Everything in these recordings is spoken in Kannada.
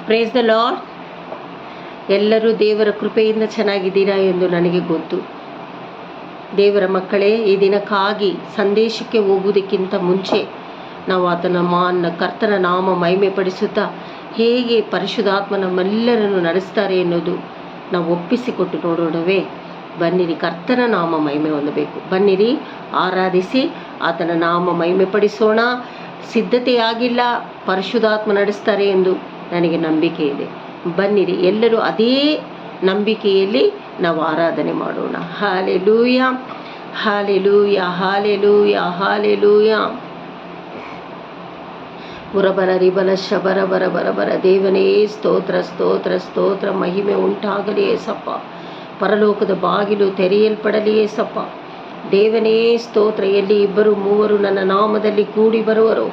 Praise the lord. ಎಲ್ಲರೂ ದೇವರ ಕೃಪೆಯಿಂದ ಚೆನ್ನಾಗಿದ್ದೀರಾ ಎಂದು ನನಗೆ ಗೊತ್ತು. ದೇವರ ಮಕ್ಕಳೇ, ಈ ದಿನಕ್ಕಾಗಿ ಸಂದೇಶಕ್ಕೆ ಹೋಗುವುದಕ್ಕಿಂತ ಮುಂಚೆ ನಾವು ಕರ್ತನ ನಾಮ ಮಹಿಮೆ ಪಡಿಸುತ್ತಾ ಹೇಗೆ ಪರಿಶುದ್ಧಾತ್ಮ ನಮ್ಮೆಲ್ಲರನ್ನು ನಡೆಸ್ತಾರೆ ಎನ್ನುವುದು ನಾವು ಒಪ್ಪಿಸಿಕೊಟ್ಟು ನೋಡೋಣವೇ. ಬನ್ನಿರಿ, ಕರ್ತನ ನಾಮ ಮಹಿಮೆ ಹೊಂದಬೇಕು. ಬನ್ನಿರಿ, ಆರಾಧಿಸಿ ಆತನ ನಾಮ ಮಹಿಮೆ ಪಡಿಸೋಣ. ಸಿದ್ಧತೆಯಾಗಿಲ್ಲ, ಪರಿಶುದ್ಧಾತ್ಮ ನಡೆಸ್ತಾರೆ ಎಂದು ನನಗೆ ನಂಬಿಕೆ ಇದೆ. ಬನ್ನಿರಿ, ಎಲ್ಲರೂ ಅದೇ ನಂಬಿಕೆಯಲ್ಲಿ ನಾವು ಆರಾಧನೆ ಮಾಡೋಣ. Hallelujah, hallelujah, hallelujah, hallelujah. ಉರಬರ ರಿಬಲ ಶಬರ ಬರ ಬರ ಬರ. ದೇವನೇ ಸ್ತೋತ್ರ, ಸ್ತೋತ್ರ, ಸ್ತೋತ್ರ. ಮಹಿಮೆ ಉಂಟಾಗಲಿ ಏಸಪ್ಪ. ಪರಲೋಕದ ಬಾಗಿಲು ತೆರೆಯಲ್ಪಡಲಿ ಏಸಪ್ಪ. ದೇವನೇ ಸ್ತೋತ್ರ. ಎಲ್ಲಿ ಇಬ್ಬರು ಮೂವರು ನನ್ನ ನಾಮದಲ್ಲಿ ಕೂಡಿ ಬರುವರು,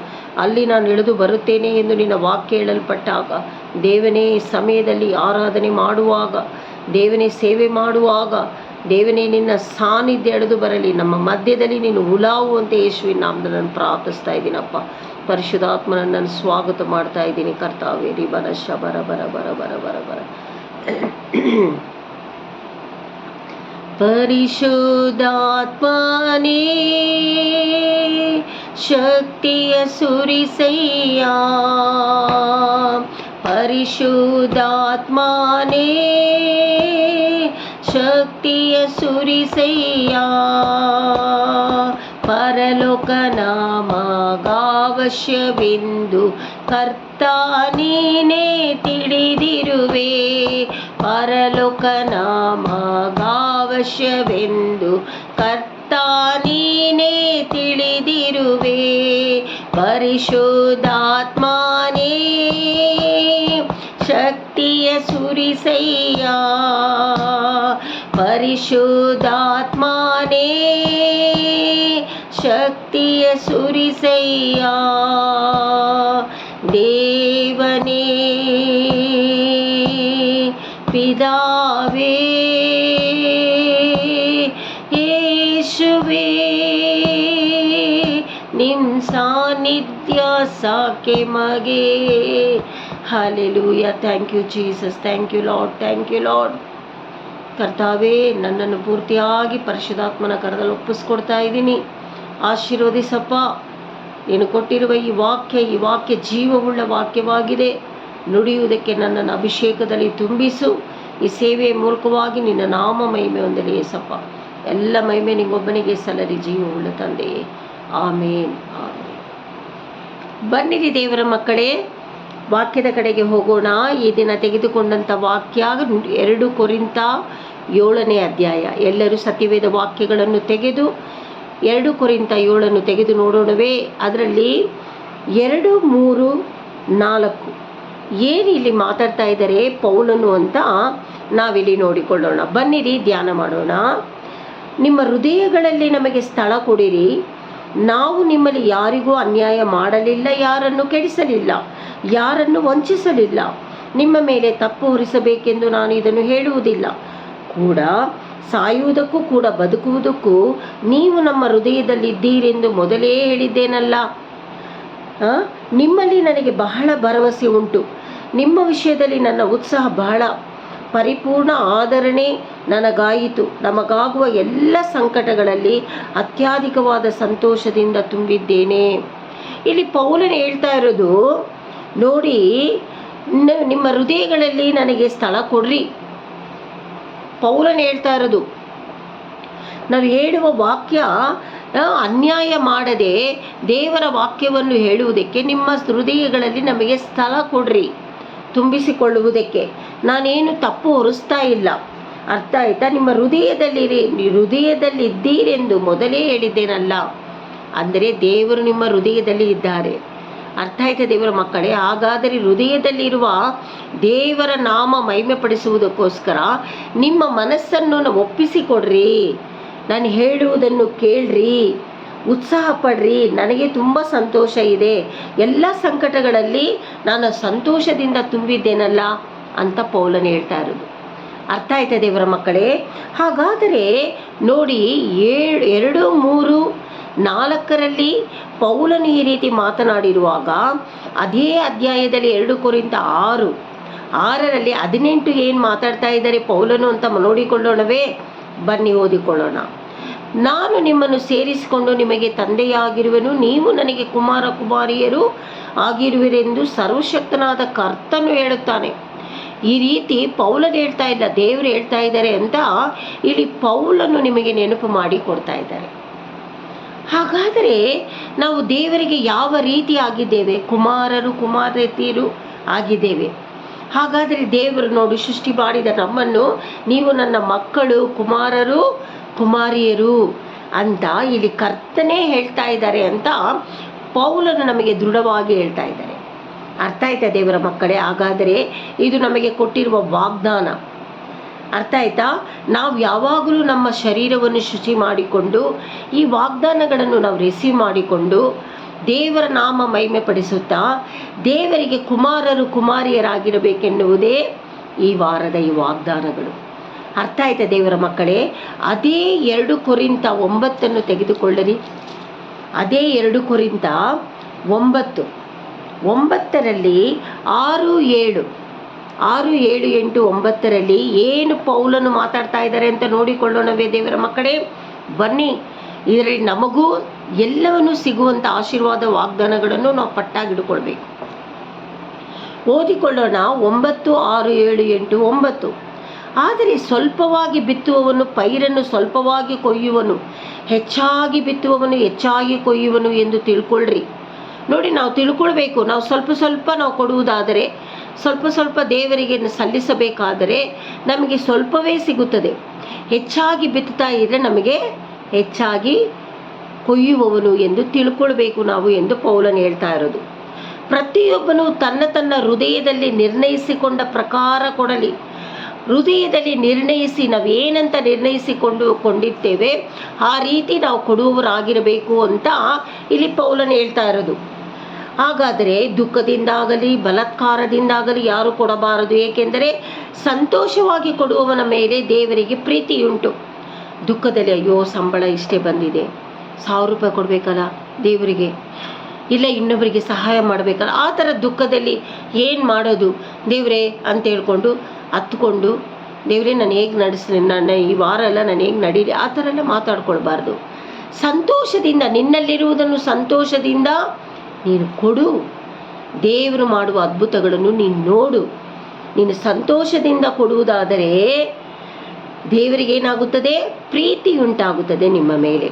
ಅಲ್ಲಿ ನಾನು ಇಳಿದು ಬರುತ್ತೇನೆ ಎಂದು ನಿನ್ನ ವಾಕ್ಯ ಹೇಳಲ್ಪಟ್ಟಾಗ, ದೇವನೇ ಸಮಯದಲ್ಲಿ ಆರಾಧನೆ ಮಾಡುವಾಗ, ದೇವನೇ ಸೇವೆ ಮಾಡುವಾಗ, ದೇವನೇ ನಿನ್ನ ಸಾನ್ನಿಧ್ಯ ಎಳೆದು ಬರಲಿ. ನಮ್ಮ ಮಧ್ಯದಲ್ಲಿ ನೀನು ಉಲಾವುವಂತೆ ಯೇಸುವಿನ ನಾಮದಲ್ಲಿ ನಾನು ಪ್ರಾರ್ಥಿಸ್ತಾ ಇದ್ದೀನಪ್ಪ. ಪರಿಶುದ್ಧಾತ್ಮನನ್ನು ಸ್ವಾಗತ ಮಾಡ್ತಾ ಇದ್ದೀನಿ ಕರ್ತಾವೇ. ರಿಬಲ ಶಬರ ಬರ ಬರ ಬರ ಬರ ಬರ. ಪರಿಶುದ್ಧಾತ್ಮನೇ ಶಕ್ತಿಯ ಸುರಿಸಯ್ಯ, ಪರಿಶುದ್ಧಾತ್ಮನೇ ಶಕ್ತಿಯ ಸುರಿಸಯ್ಯ. ಪರಲೋಕ ನಾಮಗಾವಶ್ಯವೆಂದು ಕರ್ತ ನೀನೇ ತಿಳಿದಿರುವೆ. ಪರಲೋಕ ನಾಮಗಾವಶ್ಯವೆಂದು ಕರ್ತ ನೀನೇ ತಿಳಿದಿರುವೆ. ಪರಿಶುದ್ಧಾತ್ಮನೇ ಶಕ್ತಿಯ ಸುರಿಸಯ್ಯ, ಪರಿಶುದ್ಧಾತ್ಮನೇ ಶಕ್ತಿಯ ಸುರಿಸಯ್ಯ. ದೇವನೇ ಪಿದಾವೇ ಯೇಸುವೇ, ನಿಮ್ ಸಾನ್ನಿಧ್ಯ ಸಾಕೆ ಮಗೆ. Hallelujah. Thank you Jesus, thank you Lord, thank you Lord. ಕರ್ತಾವೇ, ನನ್ನನ್ನು ಪೂರ್ತಿಯಾಗಿ ಪರಿಶುದ್ಧಾತ್ಮನ ಕರದಲ್ಲಿ ಒಪ್ಪಿಸ್ಕೊಡ್ತಾ ಇದ್ದೀನಿ. ಆಶೀರ್ವದಿಸಪ್ಪ. ನೀನು ಕೊಟ್ಟಿರುವ ಈ ವಾಕ್ಯ ಜೀವವುಳ್ಳ ವಾಕ್ಯವಾಗಿದೆ. ನುಡಿಯುವುದಕ್ಕೆ ನನ್ನನ್ನು ಅಭಿಷೇಕದಲ್ಲಿ ತುಂಬಿಸು. ಈ ಸೇವೆಯ ಮೂಲಕವಾಗಿ ನಿನ್ನ ನಾಮ ಮಹಿಮೆ ಹೊಂದಲಿ ಏಸಪ್ಪ. ಎಲ್ಲ ಮಹಿಮೆ ನಿಂಗೊಬ್ಬನಿಗೆ ಸಲ್ಲಲಿ, ಜೀವವುಳ್ಳ ತಂದೆಯೇ. ಆಮೇನ್, ಆಮೇನ್. ಬನ್ನಿರಿ ದೇವರ ಮಕ್ಕಳೇ, ವಾಕ್ಯದ ಕಡೆಗೆ ಹೋಗೋಣ. ಈ ದಿನ ತೆಗೆದುಕೊಂಡಂಥ ವಾಕ್ಯ 2 ಕೊರಿಂಥ 7ನೇ ಅಧ್ಯಾಯ. ಎಲ್ಲರೂ ಸತ್ಯವೇದ ವಾಕ್ಯಗಳನ್ನು ತೆಗೆದು 2 ಕೊರಿಂಥ 7 ತೆಗೆದು ನೋಡೋಣವೇ. ಅದರಲ್ಲಿ 2, 3, 4 ಏನು ಇಲ್ಲಿ ಮಾತಾಡ್ತಾ ಇದ್ದಾರೆ ಪೌಲನು ಅಂತ ನಾವಿಲ್ಲಿ ನೋಡಿಕೊಳ್ಳೋಣ. ಬನ್ನಿರಿ, ಧ್ಯಾನ ಮಾಡೋಣ. ನಿಮ್ಮ ಹೃದಯಗಳಲ್ಲಿ ನಮಗೆ ಸ್ಥಳ ಕೊಡಿರಿ. ನಾವು ನಿಮ್ಮಲ್ಲಿ ಯಾರಿಗೂ ಅನ್ಯಾಯ ಮಾಡಲಿಲ್ಲ, ಯಾರನ್ನು ಕೆಡಿಸಲಿಲ್ಲ, ಯಾರನ್ನು ವಂಚಿಸಲಿಲ್ಲ. ನಿಮ್ಮ ಮೇಲೆ ತಪ್ಪು ಹೊರಿಸಬೇಕೆಂದು ನಾನು ಇದನ್ನು ಹೇಳುವುದಿಲ್ಲ. ಕೂಡ ಸಾಯುವುದಕ್ಕೂ ಕೂಡ ಬದುಕುವುದಕ್ಕೂ ನೀವು ನಮ್ಮ ಹೃದಯದಲ್ಲಿದ್ದೀರೆಂದು ಮೊದಲೇ ಹೇಳಿದ್ದೇನಲ್ಲ. ನಿಮ್ಮಲ್ಲಿ ನನಗೆ ಬಹಳ ಭರವಸೆ ಉಂಟು. ನಿಮ್ಮ ವಿಷಯದಲ್ಲಿ ನನ್ನ ಉತ್ಸಾಹ ಬಹಳ ಪರಿಪೂರ್ಣ ಆದರಣೆ ನನಗಾಯಿತು. ನಮಗಾಗುವ ಎಲ್ಲ ಸಂಕಟಗಳಲ್ಲಿ ಅತ್ಯಧಿಕವಾದ ಸಂತೋಷದಿಂದ ತುಂಬಿದ್ದೇನೆ. ಇಲ್ಲಿ ಪೌಲನು ಹೇಳ್ತಾ ಇರೋದು ನೋಡಿ, ನಿಮ್ಮ ಹೃದಯಗಳಲ್ಲಿ ನನಗೆ ಸ್ಥಳ ಕೊಡ್ರಿ. ಪೌಲನು ಹೇಳ್ತಾ ಇರೋದು, ನಾವು ಹೇಳುವ ವಾಕ್ಯ ಅನ್ಯಾಯ ಮಾಡದೆ ದೇವರ ವಾಕ್ಯವನ್ನು ಹೇಳುವುದಕ್ಕೆ ನಿಮ್ಮ ಹೃದಯಗಳಲ್ಲಿ ನಮಗೆ ಸ್ಥಳ ಕೊಡ್ರಿ, ತುಂಬಿಸಿಕೊಳ್ಳುವುದಕ್ಕೆ. ನಾನೇನು ತಪ್ಪು ಹೊರಿಸ್ತಾ ಇಲ್ಲ. ಅರ್ಥ ಆಯ್ತಾ? ನಿಮ್ಮ ಹೃದಯದಲ್ಲಿದ್ದೀರೆಂದು ಮೊದಲೇ ಹೇಳಿದ್ದೇನಲ್ಲ. ಅಂದರೆ ದೇವರು ನಿಮ್ಮ ಹೃದಯದಲ್ಲಿ ಇದ್ದಾರೆ. ಅರ್ಥ ಆಯ್ತಾ ದೇವರ ಮಕ್ಕಳೇ? ಹಾಗಾದರೆ ಹೃದಯದಲ್ಲಿರುವ ದೇವರ ನಾಮ ಮಹಿಮೆ ಪಡಿಸುವುದಕ್ಕೋಸ್ಕರ ನಿಮ್ಮ ಮನಸ್ಸನ್ನು ಒಪ್ಪಿಸಿಕೊಡ್ರಿ. ನಾನು ಹೇಳುವುದನ್ನು ಕೇಳ್ರಿ, ಉತ್ಸಾಹ ಪಡ್ರಿ. ನನಗೆ ತುಂಬ ಸಂತೋಷ ಇದೆ. ಎಲ್ಲ ಸಂಕಟಗಳಲ್ಲಿ ನಾನು ಸಂತೋಷದಿಂದ ತುಂಬಿದ್ದೇನಲ್ಲ ಅಂತ ಪೌಲನು ಹೇಳ್ತಾ ಇರೋದು. ಅರ್ಥ ಆಯ್ತಾ ದೇವರ ಮಕ್ಕಳೇ? ಹಾಗಾದರೆ ನೋಡಿ, 2, 3, 4ರಲ್ಲಿ ಪೌಲನು ಈ ರೀತಿ ಮಾತನಾಡಿರುವಾಗ, ಅದೇ ಅಧ್ಯಾಯದಲ್ಲಿ 2 ಕೊರಿಂಥ 6 6ರಲ್ಲಿ 18 ಏನು ಮಾತಾಡ್ತಾ ಇದ್ದಾರೆ ಪೌಲನು ಅಂತ ನೋಡಿಕೊಳ್ಳೋಣವೇ? ಬನ್ನಿ ಓದಿಕೊಳ್ಳೋಣ. ನಾನು ನಿಮ್ಮನ್ನು ಸೇರಿಸಿಕೊಂಡು ನಿಮಗೆ ತಂದೆಯಾಗಿರುವೆನು, ನೀವು ನನಗೆ ಕುಮಾರ ಕುಮಾರಿಯರು ಆಗಿರುವಿರೆಂದು ಸರ್ವಶಕ್ತನಾದ ಕರ್ತನು ಹೇಳುತ್ತಾನೆ. ಈ ರೀತಿ ಪೌಲನು ಹೇಳ್ತಾ ಇಲ್ಲ, ದೇವರು ಹೇಳ್ತಾ ಇದ್ದಾರೆ ಅಂತ ಇಲ್ಲಿ ಪೌಲನು ನಿಮಗೆ ನೆನಪು ಮಾಡಿ ಕೊಡ್ತಾ ಇದ್ದಾರೆ. ಹಾಗಾದರೆ ನಾವು ದೇವರಿಗೆ ಯಾವ ರೀತಿ ಆಗಿದ್ದೇವೆ? ಕುಮಾರರು ಕುಮಾರತಿಯರು ಆಗಿದ್ದೇವೆ. ಹಾಗಾದರೆ ದೇವರು ನೋಡಿ ಸೃಷ್ಟಿ ಮಾಡಿದ ನಮ್ಮನ್ನು ನೀವು ನನ್ನ ಮಕ್ಕಳು, ಕುಮಾರರು ಕುಮಾರಿಯರು ಅಂತ ಇಲ್ಲಿ ಕರ್ತನೇ ಹೇಳ್ತಾ ಇದ್ದಾರೆ ಅಂತ ಪೌಲನು ನಮಗೆ ದೃಢವಾಗಿ ಹೇಳ್ತಾ ಇದ್ದಾರೆ. ಅರ್ಥ ಆಯ್ತಾ ದೇವರ ಮಕ್ಕಳೇ? ಹಾಗಾದರೆ ಇದು ನಮಗೆ ಕೊಟ್ಟಿರುವ ವಾಗ್ದಾನ. ಅರ್ಥ ಆಯ್ತಾ? ನಾವು ಯಾವಾಗಲೂ ನಮ್ಮ ಶರೀರವನ್ನು ಶುಚಿ ಮಾಡಿಕೊಂಡು ಈ ವಾಗ್ದಾನಗಳನ್ನು ನಾವು ರಿಸೀವ್ ಮಾಡಿಕೊಂಡು ದೇವರ ನಾಮ ಮಹಿಮೆ ಪಡಿಸುತ್ತಾ ದೇವರಿಗೆ ಕುಮಾರರು ಕುಮಾರಿಯರಾಗಿರಬೇಕೆನ್ನುವುದೇ ಈ ವಾರದ ಈ ವಾಗ್ದಾನಗಳು. ಅರ್ಥ ಆಯ್ತಾ ದೇವರ ಮಕ್ಕಳೇ? ಅದೇ 2 ಕೊರಿಂಥ 9 ತೆಗೆದುಕೊಳ್ಳಿರಿ. ಅದೇ 2 ಕೊರಿಂಥ 9 9ರಲ್ಲಿ 6, 7, 8, 9ರಲ್ಲಿ ಏನು ಪೌಲನು ಮಾತಾಡ್ತಾ ಇದ್ದಾರೆ ಅಂತ ನೋಡಿಕೊಳ್ಳೋಣವೇ ದೇವರ ಮಕ್ಕಳೇ? ಬನ್ನಿ, ಇದರಲ್ಲಿ ನಮಗೂ ಎಲ್ಲವನ್ನೂ ಸಿಗುವಂಥ ಆಶೀರ್ವಾದ ವಾಗ್ದಾನಗಳನ್ನು ನಾವು ಪಟ್ಟಾಗಿಡ್ಕೊಳ್ಬೇಕು. ಓದಿಕೊಳ್ಳೋಣ. 9, 6, 7, 8, 9. ಆದರೆ ಸ್ವಲ್ಪವಾಗಿ ಬಿತ್ತುವವನು ಪೈರನ್ನು ಸ್ವಲ್ಪವಾಗಿ ಕೊಯ್ಯುವನು, ಹೆಚ್ಚಾಗಿ ಬಿತ್ತುವವನು ಹೆಚ್ಚಾಗಿ ಕೊಯ್ಯುವನು ಎಂದು ತಿಳ್ಕೊಳ್ರಿ. ನೋಡಿ, ನಾವು ತಿಳ್ಕೊಳ್ಬೇಕು. ನಾವು ಸ್ವಲ್ಪ ಸ್ವಲ್ಪ ನಾವು ಕೊಡುವುದಾದರೆ, ಸ್ವಲ್ಪ ಸ್ವಲ್ಪ ದೇವರಿಗೆ ಸಲ್ಲಿಸಬೇಕಾದರೆ ನಮಗೆ ಸ್ವಲ್ಪವೇ ಸಿಗುತ್ತದೆ. ಹೆಚ್ಚಾಗಿ ಬಿತ್ತುತ್ತಾ ಇದ್ದರೆ ನಮಗೆ ಹೆಚ್ಚಾಗಿ ಕೊಯ್ಯುವವನು ಎಂದು ತಿಳ್ಕೊಳ್ಬೇಕು ನಾವು ಎಂದು ಪೌಲನು ಹೇಳ್ತಾ ಇರೋದು. ಪ್ರತಿಯೊಬ್ಬನು ತನ್ನ ತನ್ನ ಹೃದಯದಲ್ಲಿ ನಿರ್ಣಯಿಸಿಕೊಂಡ ಪ್ರಕಾರ ಕೊಡಲಿ. ಹೃದಯದಲ್ಲಿ ನಿರ್ಣಯಿಸಿ ನಾವೇನಂತ ಕೊಂಡಿರ್ತೇವೆ ಆ ರೀತಿ ನಾವು ಕೊಡುವವರಾಗಿರಬೇಕು ಅಂತ ಇಲ್ಲಿ ಪೌಲನು ಹೇಳ್ತಾ ಇರೋದು. ಹಾಗಾದರೆ ದುಃಖದಿಂದಾಗಲಿ ಬಲಾತ್ಕಾರದಿಂದಾಗಲಿ ಯಾರು ಕೊಡಬಾರದು, ಏಕೆಂದರೆ ಸಂತೋಷವಾಗಿ ಕೊಡುವವನ ಮೇಲೆ ದೇವರಿಗೆ ಪ್ರೀತಿಯುಂಟು. ದುಃಖದಲ್ಲಿ ಅಯ್ಯೋ ಸಂಬಳ ಇಷ್ಟೇ ಬಂದಿದೆ, 1000 ರೂಪಾಯಿ ಕೊಡಬೇಕಲ್ಲ ದೇವರಿಗೆ, ಇಲ್ಲ ಇನ್ನೊಬ್ಬರಿಗೆ ಸಹಾಯ ಮಾಡಬೇಕಲ್ಲ, ಆ ಥರ ದುಃಖದಲ್ಲಿ ಏನು ಮಾಡೋದು ದೇವರೇ ಅಂತ ಹೇಳ್ಕೊಂಡು ಹತ್ಕೊಂಡು, ದೇವರೇ ನಾನು ಹೇಗೆ ನಡೆಸಲಿ, ನನ್ನ ಈ ವಾರ ಎಲ್ಲ ನಾನು ಹೇಗೆ ನಡೀಲಿ, ಆ ಥರ ಎಲ್ಲ ಮಾತಾಡ್ಕೊಳ್ಬಾರ್ದು. ಸಂತೋಷದಿಂದ, ನಿನ್ನಲ್ಲಿರುವುದನ್ನು ಸಂತೋಷದಿಂದ ನೀನು ಕೊಡು. ದೇವರು ಮಾಡುವ ಅದ್ಭುತಗಳನ್ನು ನೀನು ನೋಡು. ನೀನು ಸಂತೋಷದಿಂದ ಕೊಡುವುದಾದರೆ ದೇವರಿಗೆ ಏನಾಗುತ್ತದೆ? ಪ್ರೀತಿ ಉಂಟಾಗುತ್ತದೆ ನಿಮ್ಮ ಮೇಲೆ.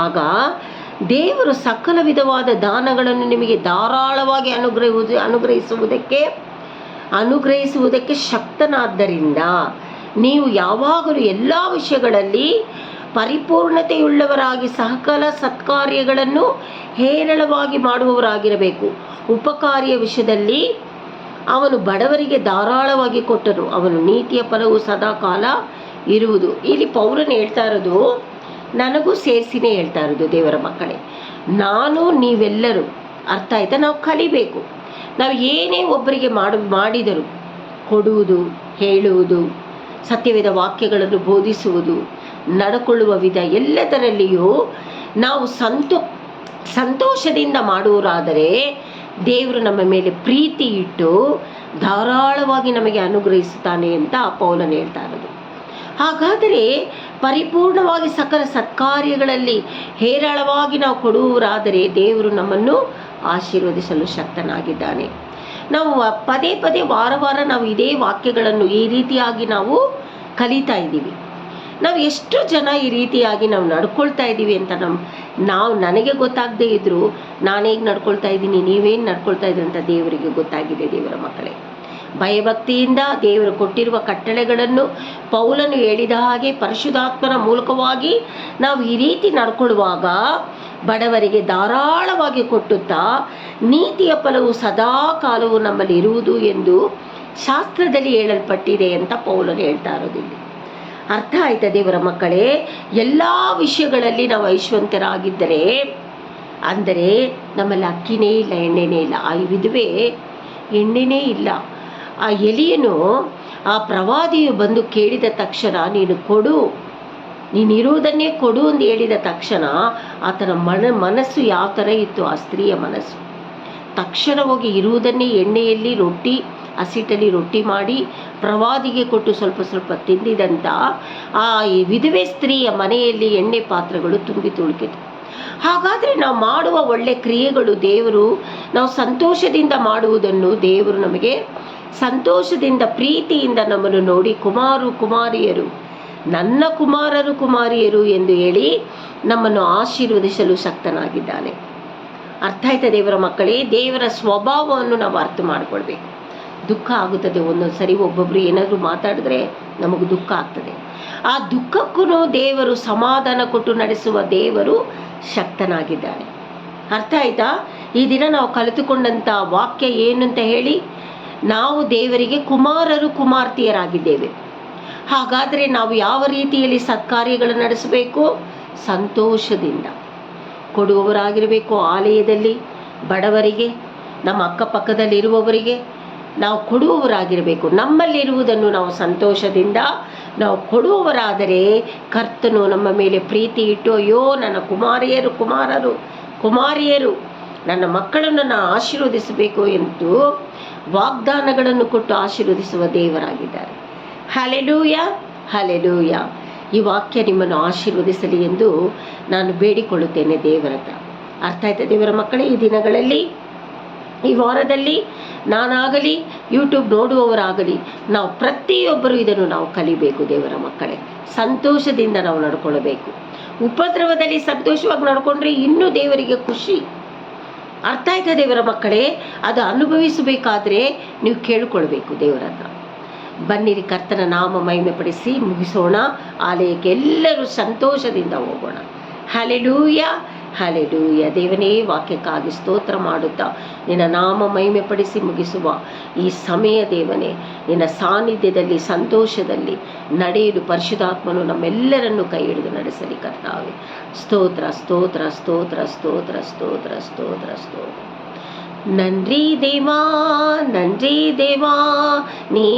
ಆಗ ದೇವರು ಸಕಲ ವಿಧವಾದ ದಾನಗಳನ್ನು ನಿಮಗೆ ಧಾರಾಳವಾಗಿ ಅನುಗ್ರಹಿಸುವುದಕ್ಕೆ ಶಕ್ತನಾದ್ದರಿಂದ ನೀವು ಯಾವಾಗಲೂ ಎಲ್ಲ ವಿಷಯಗಳಲ್ಲಿ ಪರಿಪೂರ್ಣತೆಯುಳ್ಳವರಾಗಿ ಸಕಲ ಸತ್ಕಾರ್ಯಗಳನ್ನು ಹೇರಳವಾಗಿ ಮಾಡುವವರಾಗಿರಬೇಕು. ಉಪಕಾರ್ಯ ವಿಷಯದಲ್ಲಿ ಅವನು ಬಡವರಿಗೆ ಧಾರಾಳವಾಗಿ ಕೊಟ್ಟನು, ಅವನು ನೀತಿಯ ಫಲವು ಸದಾಕಾಲ ಇರುವುದು. ಇಲ್ಲಿ ಪೌಲನು ಹೇಳ್ತಾ ಇರೋದು ನನಗೂ ಸೇರಿಸಿನೇ ಹೇಳ್ತಾ ಇರೋದು ದೇವರ ಮಕ್ಕಳೇ. ನಾನು ನೀವೆಲ್ಲರೂ ಅರ್ಥ ಆಯ್ತಾ? ನಾವು ಕಲಿಬೇಕು. ನಾವು ಏನೇ ಒಬ್ಬರಿಗೆ ಮಾಡಿದರು, ಕೊಡುವುದು, ಹೇಳುವುದು, ಸತ್ಯವೇದ ವಾಕ್ಯಗಳನ್ನು ಬೋಧಿಸುವುದು, ನಡ್ಕೊಳ್ಳುವ ವಿಧ ಎಲ್ಲದರಲ್ಲಿಯೂ ನಾವು ಸಂತೋಷದಿಂದ ಮಾಡುವರಾದರೆ ದೇವರು ನಮ್ಮ ಮೇಲೆ ಪ್ರೀತಿ ಇಟ್ಟು ಧಾರಾಳವಾಗಿ ನಮಗೆ ಅನುಗ್ರಹಿಸುತ್ತಾನೆ ಅಂತ ಪೌಲನು ಹೇಳ್ತಾ ಇರೋದು. ಹಾಗಾದರೆ ಪರಿಪೂರ್ಣವಾಗಿ ಸಕಲ ಸತ್ಕಾರ್ಯಗಳಲ್ಲಿ ಹೇರಳವಾಗಿ ನಾವು ಕೊಡುವರಾದರೆ ದೇವರು ನಮ್ಮನ್ನು ಆಶೀರ್ವದಿಸಲು ಶಕ್ತನಾಗಿದ್ದಾನೆ. ನಾವು ಪದೇ ಪದೇ ವಾರ ವಾರ ನಾವು ಇದೇ ವಾಕ್ಯಗಳನ್ನು ಈ ರೀತಿಯಾಗಿ ನಾವು ಕಲಿತಾ ಇದ್ದೀವಿ. ನಾವು ಎಷ್ಟು ಜನ ಈ ರೀತಿಯಾಗಿ ನಾವು ನಡ್ಕೊಳ್ತಾ ಇದ್ದೀವಿ ಅಂತ ನನಗೆ ಗೊತ್ತಾಗದೇ ಇದ್ದರೂ ನಾನು ಹೇಗೆ ನಡ್ಕೊಳ್ತಾ ಇದ್ದೀನಿ, ನೀವೇನು ನಡ್ಕೊಳ್ತಾ ಇದ್ದೀರಿ ಅಂತ ದೇವರಿಗೆ ಗೊತ್ತಾಗಿದೆ. ದೇವರ ಮಕ್ಕಳೇ, ಭಯಭಕ್ತಿಯಿಂದ ದೇವರು ಕೊಟ್ಟಿರುವ ಕಟ್ಟಳೆಗಳನ್ನು ಪೌಲನು ಹೇಳಿದ ಹಾಗೆ ಪರಿಶುದ್ಧಾತ್ಮನ ಮೂಲಕವಾಗಿ ನಾವು ಈ ರೀತಿ ನಡ್ಕೊಳ್ಳುವಾಗ ಬಡವರಿಗೆ ಧಾರಾಳವಾಗಿ ಕೊಟ್ಟುತ್ತಾ ನೀತಿಯ ಫಲವು ಸದಾ ಕಾಲವು ನಮ್ಮಲ್ಲಿ ಇರುವುದು ಎಂದು ಶಾಸ್ತ್ರದಲ್ಲಿ ಹೇಳಲ್ಪಟ್ಟಿದೆ ಅಂತ ಪೌಲನು ಹೇಳ್ತಾ ಇರೋದಿಲ್ಲ. ಅರ್ಥ ಆಯ್ತಾ ದೇವರ ಮಕ್ಕಳೇ? ಎಲ್ಲ ವಿಷಯಗಳಲ್ಲಿ ನಾವು ಐಶ್ವಂತರಾಗಿದ್ದರೆ, ಅಂದರೆ ನಮ್ಮಲ್ಲಿ ಅಕ್ಕಿನೇ ಇಲ್ಲ, ಎಣ್ಣೆನೇ ಇಲ್ಲ. ಆ ವಿಧವೆ ಎಣ್ಣೆನೇ ಇಲ್ಲ. ಆ ಎಲಿಯನು, ಆ ಪ್ರವಾದಿಯು ಬಂದು ಕೇಳಿದ ತಕ್ಷಣ ನೀನು ಕೊಡು, ನೀನಿರುವುದನ್ನೇ ಕೊಡು ಎಂದು ಹೇಳಿದ ತಕ್ಷಣ ಆತನ ಮನಸ್ಸು ಯಾವ ಥರ ಇತ್ತು? ಆ ಸ್ತ್ರೀಯ ಮನಸ್ಸು ತಕ್ಷಣ ಹೋಗಿ ಇರುವುದನ್ನೇ ಎಣ್ಣೆಯಲ್ಲಿ ರೊಟ್ಟಿ ಹಸಿಟ್ಟಲ್ಲಿ ರೊಟ್ಟಿ ಮಾಡಿ ಪ್ರವಾದಿಗೆ ಕೊಟ್ಟು ಸ್ವಲ್ಪ ಸ್ವಲ್ಪ ತಿಂದಿದಂಥ ಆ ವಿಧವೆ ಸ್ತ್ರೀಯ ಮನೆಯಲ್ಲಿ ಎಣ್ಣೆ ಪಾತ್ರೆಗಳು ತುಂಬಿ ತುಳುಕಿತು. ಹಾಗಾದರೆ ನಾವು ಮಾಡುವ ಒಳ್ಳೆ ಕ್ರಿಯೆಗಳು ದೇವರು, ನಾವು ಸಂತೋಷದಿಂದ ಮಾಡುವುದನ್ನು ದೇವರು ನಮಗೆ ಸಂತೋಷದಿಂದ ಪ್ರೀತಿಯಿಂದ ನಮ್ಮನ್ನು ನೋಡಿ ಕುಮಾರಿಯರು, ನನ್ನ ಕುಮಾರರು ಕುಮಾರಿಯರು ಎಂದು ಹೇಳಿ ನಮ್ಮನ್ನು ಆಶೀರ್ವದಿಸಲು ಶಕ್ತನಾಗಿದ್ದಾನೆ. ಅರ್ಥ ಆಯ್ತಾ ದೇವರ ಮಕ್ಕಳೇ? ದೇವರ ಸ್ವಭಾವವನ್ನು ನಾವು ಅರ್ಥ ಮಾಡಿಕೊಳ್ಬೇಕು. ದುಃಖ ಆಗುತ್ತದೆ ಒಂದೊಂದು ಸರಿ, ಒಬ್ಬೊಬ್ಬರು ಏನಾದರೂ ಮಾತಾಡಿದ್ರೆ ನಮಗೆ ದುಃಖ ಆಗ್ತದೆ. ಆ ದುಃಖಕ್ಕೂ ದೇವರು ಸಮಾಧಾನ ಕೊಟ್ಟು ನಡೆಸುವ ದೇವರು ಶಕ್ತನಾಗಿದ್ದಾನೆ. ಅರ್ಥ ಆಯ್ತಾ? ಈ ದಿನ ನಾವು ಕಲಿತುಕೊಂಡಂಥ ವಾಕ್ಯ ಏನಂತ ಹೇಳಿ, ನಾವು ದೇವರಿಗೆ ಕುಮಾರರು ಕುಮಾರ್ತಿಯರಾಗಿದ್ದೇವೆ. ಹಾಗಾದರೆ ನಾವು ಯಾವ ರೀತಿಯಲ್ಲಿ ಸತ್ಕಾರ್ಯಗಳನ್ನು ನಡೆಸಬೇಕು? ಸಂತೋಷದಿಂದ ಕೊಡುವವರಾಗಿರಬೇಕು. ಆಲಯದಲ್ಲಿ ಬಡವರಿಗೆ, ನಮ್ಮ ಅಕ್ಕಪಕ್ಕದಲ್ಲಿರುವವರಿಗೆ ನಾವು ಕೊಡುವವರಾಗಿರಬೇಕು. ನಮ್ಮಲ್ಲಿರುವುದನ್ನು ನಾವು ಸಂತೋಷದಿಂದ ನಾವು ಕೊಡುವವರಾದರೆ ಕರ್ತನು ನಮ್ಮ ಮೇಲೆ ಪ್ರೀತಿ ಇಟ್ಟು, ಅಯ್ಯೋ ನನ್ನ ಕುಮಾರಿಯರು ನನ್ನ ಮಕ್ಕಳನ್ನು ನಾನು ಆಶೀರ್ವದಿಸಬೇಕು ಎಂದು ವಾಗ್ದಾನಗಳನ್ನು ಕೊಟ್ಟು ಆಶೀರ್ವದಿಸುವ ದೇವರಾಗಿದ್ದಾರೆ. Hallelujah, hallelujah. ಈ ವಾಕ್ಯ ನಿಮ್ಮನ್ನು ಆಶೀರ್ವದಿಸಲಿ ಎಂದು ನಾನು ಬೇಡಿಕೊಳ್ಳುತ್ತೇನೆ ದೇವರ ಹತ್ರ. ಅರ್ಥ ಆಯ್ತಾ ದೇವರ ಮಕ್ಕಳೇ? ಈ ದಿನಗಳಲ್ಲಿ, ಈ ವಾರದಲ್ಲಿ ನಾನಾಗಲಿ, ಯೂಟ್ಯೂಬ್ ನೋಡುವವರಾಗಲಿ, ನಾವು ಪ್ರತಿಯೊಬ್ಬರು ಇದನ್ನು ನಾವು ಕಲಿಬೇಕು ದೇವರ ಮಕ್ಕಳೇ. ಸಂತೋಷದಿಂದ ನಾವು ನಡ್ಕೊಳ್ಬೇಕು. ಉಪದ್ರವದಲ್ಲಿ ಸಂತೋಷವಾಗಿ ನಡ್ಕೊಂಡ್ರೆ ಇನ್ನೂ ದೇವರಿಗೆ ಖುಷಿ. ಅರ್ಥ ಆಯ್ತಾ ದೇವರ ಮಕ್ಕಳೇ? ಅದು ಅನುಭವಿಸಬೇಕಾದ್ರೆ ನೀವು ಕೇಳಿಕೊಳ್ಬೇಕು ದೇವರ ಹತ್ರ. ಬನ್ನಿರಿ, ಕರ್ತನ ನಾಮ ಮಹಿಮೆ ಪಡಿಸಿ ಮುಗಿಸೋಣ. ಆಲಯಕ್ಕೆ ಎಲ್ಲರೂ ಸಂತೋಷದಿಂದ ಹೋಗೋಣ. Hallelujah, hallelujah. ದೇವನೇ, ವಾಕ್ಯಕ್ಕಾಗಿ ಸ್ತೋತ್ರ ಮಾಡುತ್ತಾ ನಿನ್ನ ನಾಮ ಮಹಿಮೆ ಪಡಿಸಿ ಮುಗಿಸುವ ಈ ಸಮಯ ದೇವನೇ, ನಿನ್ನ ಸಾನ್ನಿಧ್ಯದಲ್ಲಿ ಸಂತೋಷದಲ್ಲಿ ನಡೆಯಲು ಪರಿಶುದ್ಧಾತ್ಮನು ನಮ್ಮೆಲ್ಲರನ್ನು ಕೈ ಹಿಡಿದು ನಡೆಸಲಿ ಕರ್ತಾವೆ. ಸ್ತೋತ್ರ ಸ್ತೋತ್ರ ಸ್ತೋತ್ರ ಸ್ತೋತ್ರ ಸ್ತೋತ್ರ ಸ್ತೋತ್ರ ಸ್ತೋತ್ರ. நன்றி தேவா, நன்றி தேவா, நீ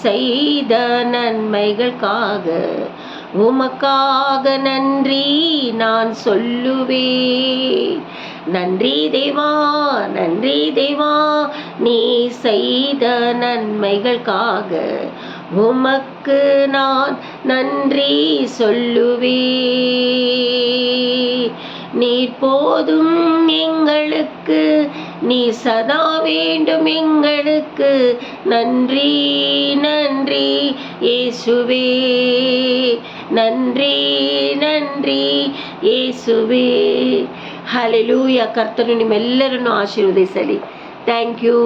செய்த நன்மைகளுக்காக உமக்காக நன்றி நான் சொல்லுவேன். நன்றி தேவா, நன்றி தேவா, நீ செய்த நன்மைகளுக்காக உமக்கு நான் நன்றி சொல்லுவேன். நீர் போதும் எங்களுக்கு, நீ சதா வேண்டும் எங்களுக்கு. நன்றி நன்றி இயேசுவே, நன்றி நன்றி இயேசுவே. ಹಲ್ಲೆಲೂಯಾ. ಕರ್ತನು ನಿಮ್ಮೆಲ್ಲರನ್ನು ಆಶೀರ್ವದಿಸಲಿ. Thank you.